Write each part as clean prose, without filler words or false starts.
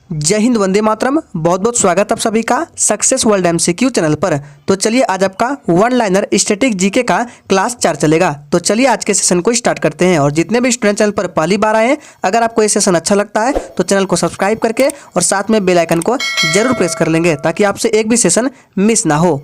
जय हिंद, वंदे मातरम। बहुत बहुत स्वागत आप सभी का सक्सेस वर्ल्ड एमसीक्यू चैनल पर। तो चलिए आज आपका वन लाइनर स्टैटिक जीके का क्लास 4 चलेगा। तो चलिए आज के सेशन को स्टार्ट करते हैं। और जितने भी स्टूडेंट चैनल पर पहली बार आए हैं, अगर आपको ये सेशन अच्छा लगता है तो चैनल को सब्सक्राइब करके और साथ में बेल आइकन को जरूर प्रेस कर लेंगे ताकि आपसे एक भी सेशन मिस ना हो।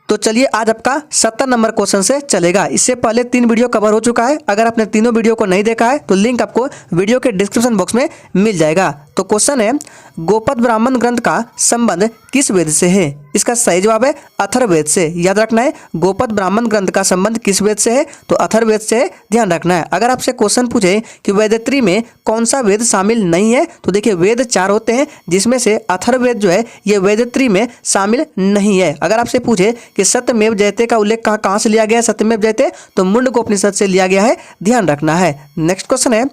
तो चलिए आज आपका 70 नंबर क्वेश्चन से चलेगा। इससे पहले 3 वीडियो कवर हो चुका है। अगर आपने तीनों वीडियो को नहीं देखा है तो लिंक आपको वीडियो के डिस्क्रिप्शन बॉक्स में मिल जाएगा। तो क्वेश्चन है, गोपद ब्राह्मण ग्रंथ का संबंध किस वेद से है? इसका सही जवाब है अथर्ववेद से। याद रखना है, गोपद ब्राह्मण ग्रंथ का संबंध किस वेद से है? तो अथर्ववेद से है, ध्यान रखना है। अगर आपसे क्वेश्चन पूछे कि वेदत्री में कौन सा वेद शामिल नहीं है, तो देखिए वेद 4 होते हैं जिसमें से अथर्ववेद जो है ये वेदत्री में शामिल नहीं है। अगर आपसे पूछे कि सत्यमेव जयते का उल्लेख कहाँ से लिया गया है? सत्यमेव जयते तो मुंडकोपनिषद से लिया गया है, ध्यान रखना है। नेक्स्ट क्वेश्चन है,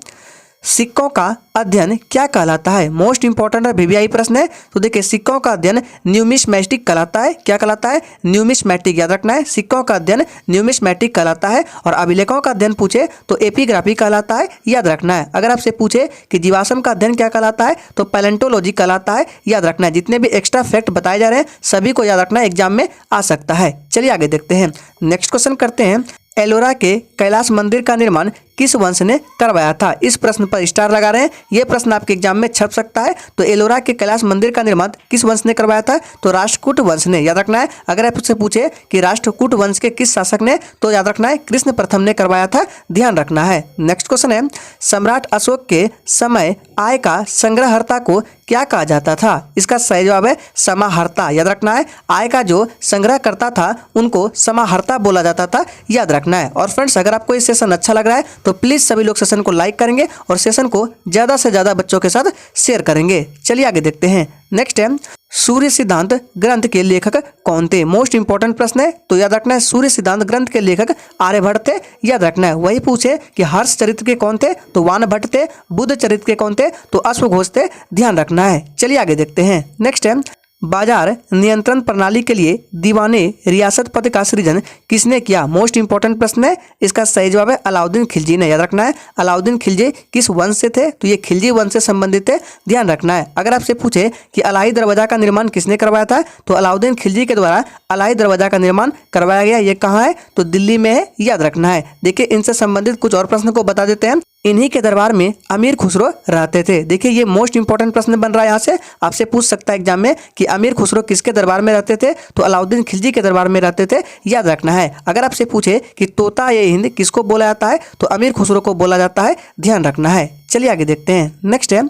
सिक्कों का अध्ययन क्या कहलाता है? मोस्ट इंपॉर्टेंट है, वीवीआई प्रश्न है। तो देखिए सिक्कों का अध्ययन न्यूमिस्मैटिक कहलाता है। क्या कहलाता है? न्यूमिस्मैटिक। याद रखना है, सिक्कों का अध्ययन न्यूमिस्मैटिक कहलाता है। और अभिलेखों का अध्ययन पूछे तो एपिग्राफी कहलाता है, याद रखना है। अगर आपसे पूछे कि जीवाश्म का अध्ययन क्या कहलाता है तो पैलेंटोलॉजी कहलाता है, याद रखना है। जितने भी एक्स्ट्रा फैक्ट बताए जा रहे हैं सभी को याद रखना है, एग्जाम में आ सकता है। चलिए आगे देखते हैं। नेक्स्ट क्वेश्चन करते हैं, एलोरा के कैलाश मंदिर का निर्माण किस वंश ने करवाया था? इस प्रश्न पर स्टार लगा रहे हैं, यह प्रश्न आपके एग्जाम में छप सकता है। तो एलोरा के कैलाश मंदिर का निर्माण किस वंश ने करवाया था? तो राष्ट्रकूट वंश ने। याद रखना है, अगर आपसे पूछे कि राष्ट्रकूट वंश के किस शासक ने, तो याद रखना है कृष्ण प्रथम ने करवाया था, ध्यान रखना है। नेक्स्ट क्वेश्चन है, सम्राट अशोक के समय आय का संग्रहर्ता को क्या कहा जाता था? इसका सही जवाब है समाहर्ता। याद रखना है, आय का जो संग्रह करता था उनको समाहर्ता बोला जाता था, याद रखना है। और फ्रेंड्स, अगर आपको ये सेशन अच्छा लग रहा है तो प्लीज सभी लोग सेशन को लाइक करेंगे और सेशन को ज्यादा से ज्यादा बच्चों के साथ शेयर करेंगे। चलिए आगे देखते हैं। नेक्स्ट है, सूर्य सिद्धांत ग्रंथ के लेखक कौन थे? मोस्ट इंपॉर्टेंट प्रश्न है। तो याद रखना है, सूर्य सिद्धांत ग्रंथ के लेखक आर्यभट्ट थे, याद रखना है। वही पूछे कि हर्ष चरित्र के कौन थे? तो वानभट्ट थे। बुद्ध चरित्र के कौन थे? तो अश्वघोष थे, ध्यान रखना है। चलिए आगे देखते हैं। नेक्स्ट है, बाजार नियंत्रण प्रणाली के लिए दीवाने रियासत पद का सृजन किसने किया? मोस्ट इंपॉर्टेंट प्रश्न है। इसका सही जवाब है अलाउद्दीन खिलजी ने। याद रखना है, अलाउद्दीन खिलजी किस वंश से थे? तो ये खिलजी वंश से संबंधित है, ध्यान रखना है। अगर आपसे पूछे कि अलाही दरवाजा का निर्माण किसने करवाया था? तो अलाउद्दीन खिलजी के द्वारा अलाही दरवाजा का निर्माण करवाया गया। ये कहाँ है? तो दिल्ली में है, याद रखना है। देखिए इनसे संबंधित कुछ और प्रश्न को बता देते हैं। इन्हीं के दरबार में अमीर खुसरो रहते थे। देखिए ये मोस्ट इंपॉर्टेंट प्रश्न बन रहा है, यहाँ से आपसे पूछ सकता है एग्जाम में कि अमीर खुसरो किसके दरबार में रहते थे? तो अलाउद्दीन खिलजी के दरबार में रहते थे, याद रखना है। अगर आपसे पूछे कि तोता ये हिंद किसको बोला जाता है? तो अमीर खुसरो को बोला जाता है, ध्यान रखना है। चलिए आगे देखते हैं। नेक्स्ट है,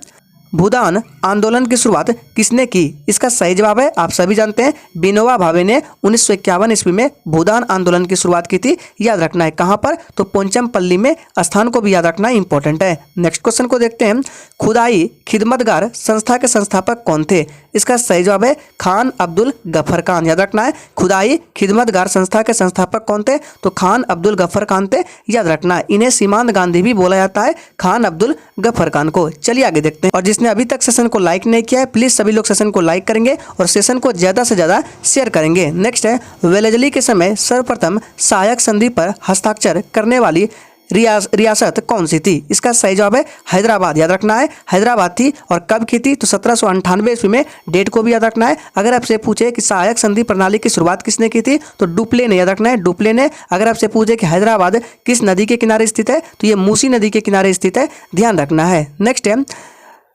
भूदान आंदोलन की शुरुआत किसने की? इसका सही जवाब है, आप सभी जानते हैं, विनोबा भावे ने 1951 ईस्वी में भूदान आंदोलन की शुरुआत की थी, याद रखना है। कहाँ पर? तो पोंचमपल्ली में। स्थान को भी याद रखना इंपॉर्टेंट है। नेक्स्ट क्वेश्चन को देखते हैं, खुदाई खिदमतगार संस्था के संस्थापक कौन थे? इसका सही जवाब है खान अब्दुल गफर खान। याद रखना है, खुदाई खिदमतगार संस्था के संस्थापक कौन थे? तो खान अब्दुल गफर खान थे, याद रखना है। इन्हें सीमांत गांधी भी बोला जाता है, खान अब्दुल गफर खान को। चलिए आगे देखते हैं। और जिसने अभी तक सेशन को लाइक नहीं किया है, प्लीज सभी लोग सेशन को लाइक करेंगे और सेशन को ज्यादा से ज्यादा शेयर करेंगे। नेक्स्ट है, वेलेजली के समय सर्वप्रथम सहायक संधि पर हस्ताक्षर करने वाली रियासत कौन सी थी? इसका सही जवाब है हैदराबाद। याद रखना है, हैदराबाद थी। और कब की थी? तो 1798 ईस्वी में। डेट को भी याद रखना है। अगर आपसे पूछे कि सहायक संधि प्रणाली की शुरुआत किसने की थी? तो डुप्ले ने। याद रखना है, डुप्ले ने। अगर आपसे पूछे कि हैदराबाद किस नदी के किनारे स्थित है? तो ये मूसी नदी के किनारे स्थित है, ध्यान रखना है। नेक्स्ट है,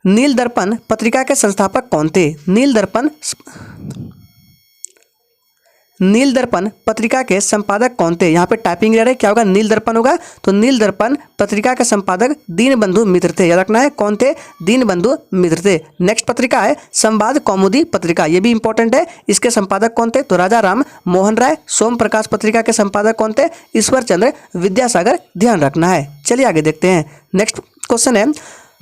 नील दर्पण पत्रिका के संस्थापक कौन थे? नील दर्पण पत्रिका के संपादक कौन थे? यहाँ पे टाइपिंग एरर है, क्या होगा? नील दर्पण होगा। तो नील दर्पण पत्रिका के संपादक दीनबंधु मित्र थे। याद रखना है, कौन थे? दीनबंधु मित्र थे। नेक्स्ट पत्रिका है संवाद कौमुदी पत्रिका, ये भी इंपॉर्टेंट है। इसके संपादक कौन थे? तो राजा राम मोहन राय। सोम प्रकाश पत्रिका के संपादक कौन थे? ईश्वर चंद्र विद्यासागर, ध्यान रखना है। चलिए आगे देखते हैं। नेक्स्ट क्वेश्चन है,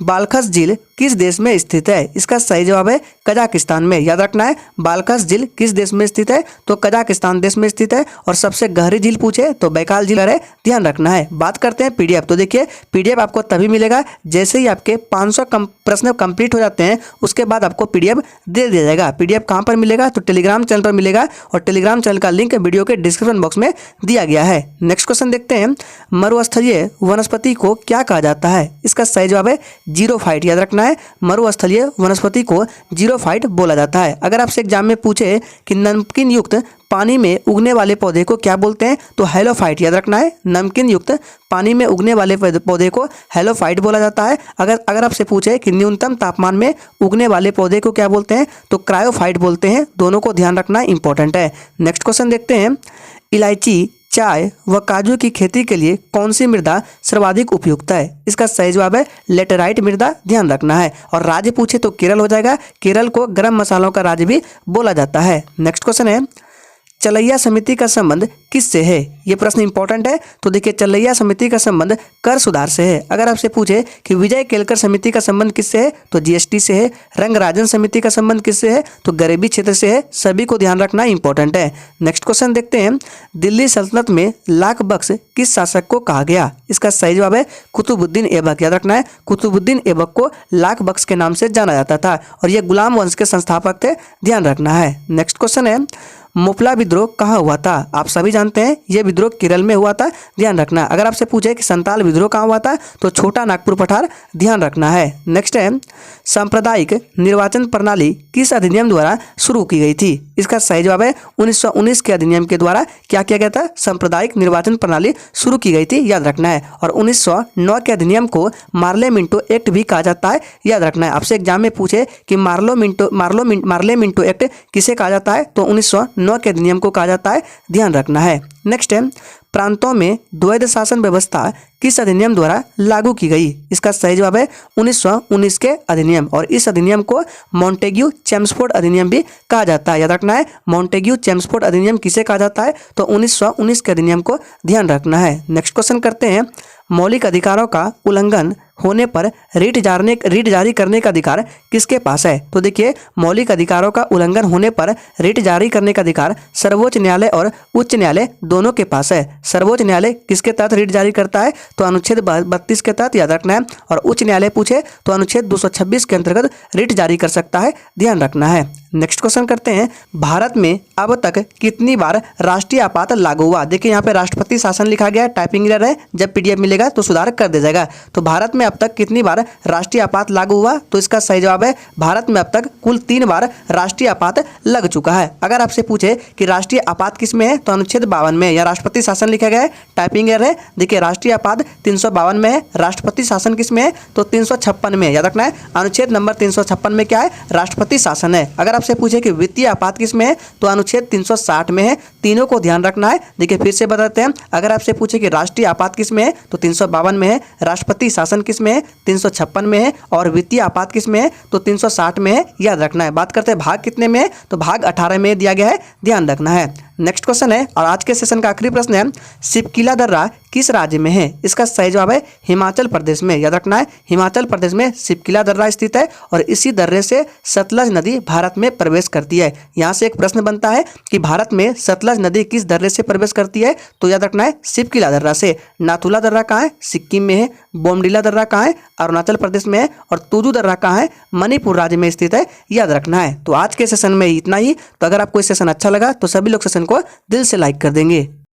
बालखस झील किस देश में स्थित है? इसका सही जवाब है कजाकिस्तान में। याद रखना है, बालखस झील किस देश में स्थित है? तो कजाकिस्तान देश में स्थित है। और सबसे गहरी झील पूछे तो बैकाल झील है, ध्यान रखना है। बात करते हैं पीडीएफ। तो देखिए पीडीएफ आपको तभी मिलेगा जैसे ही आपके 500 प्रश्न कंप्लीट हो जाते हैं, उसके बाद आपको पीडीएफ दे दिया जाएगा। पीडीएफ कहाँ पर मिलेगा? तो टेलीग्राम चैनल पर मिलेगा और टेलीग्राम चैनल का लिंक वीडियो के डिस्क्रिप्शन बॉक्स में दिया गया है। नेक्स्ट क्वेश्चन देखते हैं, मरुस्थलीय वनस्पति को क्या कहा जाता है? इसका सही जवाब है जीरोफाइट, याद रखना है मरुस्थलीय वनस्पति को जीरोफाइट बोला जाता है। अगर आपसे एग्जाम में पूछे कि नमकीन युक्त पानी में उगने वाले पौधे को क्या बोलते हैं, तो हेलोफाइट, याद रखना है नमकीन युक्त पानी में उगने वाले पौधे को हेलोफाइट बोला जाता है। अगर आपसे पूछे कि न्यूनतम तापमान में उगने वाले पौधे को क्या बोलते हैं, तो क्रायोफाइट बोलते हैं। दोनों को ध्यान रखना इंपॉर्टेंट है। नेक्स्ट क्वेश्चन देखते हैं, इलायची, चाय व काजू की खेती के लिए कौन सी मृदा सर्वाधिक उपयुक्त है? इसका सही जवाब है लेटेराइट मृदा, ध्यान रखना है। और राज्य पूछे तो केरल हो जाएगा। केरल को गरम मसालों का राज्य भी बोला जाता है। नेक्स्ट क्वेश्चन है, चलैया समिति का संबंध किससे है? ये प्रश्न इंपॉर्टेंट है। तो देखिए, चलैया समिति का संबंध कर सुधार से है। अगर आपसे पूछे कि विजय केलकर समिति का संबंध किससे है, तो जीएसटी से है। रंगराजन समिति का संबंध किससे है, तो गरीबी क्षेत्र से है। सभी को ध्यान रखना इंपॉर्टेंट है। नेक्स्ट क्वेश्चन देखते हैं, दिल्ली सल्तनत में लाख बख्श किस शासक को कहा गया? इसका सही जवाब है कुतुबुद्दीन ऐबक, याद रखना है कुतुबुद्दीन ऐबक को लाख बख्श के नाम से जाना जाता था और ये गुलाम वंश के संस्थापक थे, ध्यान रखना है। नेक्स्ट क्वेश्चन है, मोपला विद्रोह कहाँ हुआ था? आप सभी जानते हैं ये विद्रोह केरल में हुआ था, ध्यान रखना। अगर आपसे पूछे कि संताल विद्रोह कहाँ हुआ था, तो छोटा नागपुर पठार, ध्यान रखना है। नेक्स्ट है, सांप्रदायिक निर्वाचन प्रणाली किस अधिनियम द्वारा शुरू की गई थी? इसका सही जवाब है 1919 के अधिनियम के द्वारा क्या किया गया था? सांप्रदायिक निर्वाचन प्रणाली शुरू की गई थी, याद रखना है। और 1909 के अधिनियम को मार्ले मिंटो एक्ट भी कहा जाता है, याद रखना है। आपसे एग्जाम में पूछे कि मार्ले मिंटो एक्ट किसे कहा जाता है, तो 1909 के अधिनियम को कहा जाता है, ध्यान रखना है। नेक्स्ट है, प्रांतों में द्वैध शासन व्यवस्था किस अधिनियम द्वारा लागू की गई? इसका सही जवाब है 1919 के अधिनियम। और इस अधिनियम को मॉन्टेग्यू चेम्सफोर्ड अधिनियम भी कहा जाता है, याद रखना है मॉन्टेग्यू चेम्सफोर्ड अधिनियम किसे कहा जाता है, तो 1919 के अधिनियम को ध्यान रखना है। नेक्स्ट क्वेश्चन करते हैं, मौलिक अधिकारों का उल्लंघन होने पर रिट जारी करने का अधिकार किसके पास है? तो देखिए, मौलिक अधिकारों का उल्लंघन होने पर रिट जारी करने का अधिकार सर्वोच्च न्यायालय और उच्च न्यायालय दोनों के पास है। सर्वोच्च न्यायालय किसके तहत रिट जारी करता है, तो अनुच्छेद 32 के तहत, याद रखना है। और उच्च न्यायालय पूछे तो अनुच्छेद 226 के अंतर्गत रिट जारी कर सकता है, ध्यान रखना है। नेक्स्ट क्वेश्चन करते हैं, भारत में अब तक कितनी बार राष्ट्रीय आपात लागू हुआ? देखिए, यहाँ पे राष्ट्रपति शासन लिखा गया है, टाइपिंग एरर है, जब पीडीएफ मिलेगा तो सुधार कर दिया जाएगा। तो भारत में अब तक कितनी बार राष्ट्रीय आपात लागू हुआ? तो इसका सही जवाब है भारत में अब तक कुल 3 बार राष्ट्रीय आपात लग चुका है। अगर आपसे पूछे कि राष्ट्रीय आपात किस में है, तो अनुच्छेद 52 में, या राष्ट्रपति शासन लिखा गया है, टाइपिंग एरर है। देखिए, राष्ट्रीय आपात 352 में है, राष्ट्रपति शासन किस में है, तो 356 में, याद रखना है अनुच्छेद नंबर 356 में क्या है, राष्ट्रपति शासन है। अगर आपसे पूछे कि वित्तीय आपात किस में है, तो अनुच्छेद 360 में है। तीनों को ध्यान रखना है। देखिए, फिर से बताते हैं, अगर आपसे पूछे कि राष्ट्रीय आपात किस में है, तो 352 में है। राष्ट्रपति शासन किस में है, 356 में है। और वित्तीय आपात किस में है, तो 360 में है, याद रखना है। बात करते हैं भाग कितने में है, तो भाग 18 में दिया गया है, ध्यान रखना है। नेक्स्ट क्वेश्चन है, और आज के सेशन का आखिरी प्रश्न है, सिपकिला दर्रा किस राज्य में है? इसका सही जवाब है हिमाचल प्रदेश में, याद रखना है हिमाचल प्रदेश में सिपकिला दर्रा स्थित है। और इसी दर्रे से सतलज नदी भारत में प्रवेश करती है। यहाँ से एक प्रश्न बनता है कि भारत में सतलज नदी किस दर्रे से प्रवेश करती है, तो याद रखना है सिपकिला दर्रा से। नाथुला दर्रा कहाँ है, सिक्किम में है। बोमडिला दर्रा कहाँ है, अरुणाचल प्रदेश में है। और तुजू दर्रा कहाँ है, मणिपुर राज्य में स्थित है, याद रखना है। तो आज के सेशन में इतना ही। तो अगर आपको इस सेशन अच्छा लगा तो सभी लोग सेशन को दिल से लाइक कर देंगे।